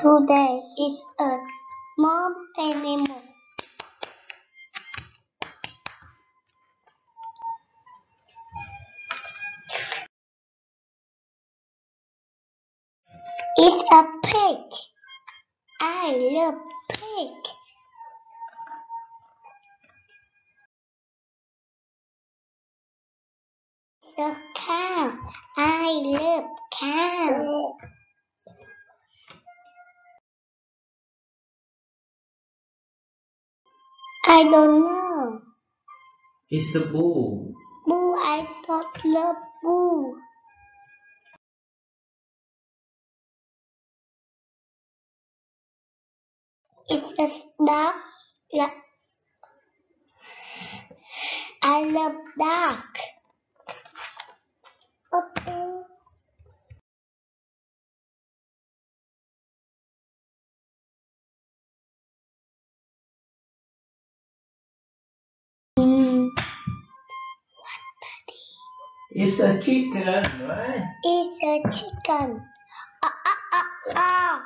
Today is a small animal. It's a pig. I love pig. It's a cow. I love cow. I don't know. It's a bull. Bull, I don't love bull. It's a dog. I love dog. Okay. It's a chicken, right? It's a chicken. Ah.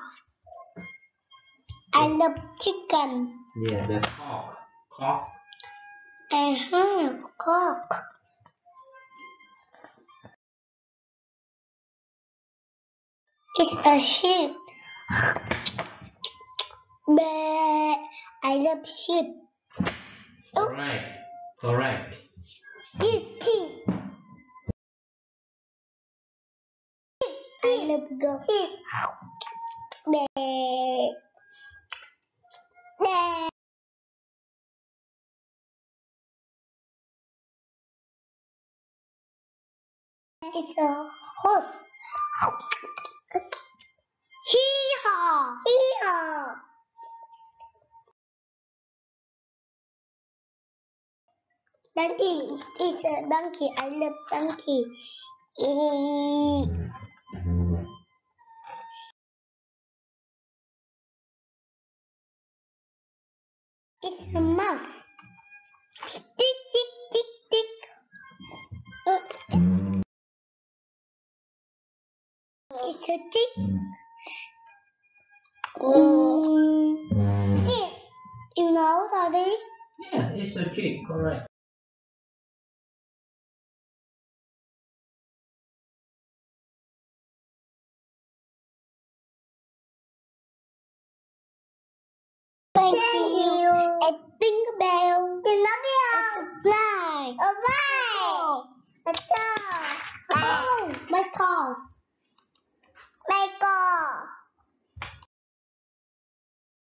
I love chicken. Yeah, the cock. Cock. Cock. It's a sheep. But I love sheep. Correct. Sheep. I love goat. It's a horse. Hee-haw. Hee-haw. Donkey. It's a donkey. I love donkey. It's a mouse. Tick, tick, tick, tick. It's a tick. You know, Daddy? Yeah, it's a chick, correct. Thank you. And think about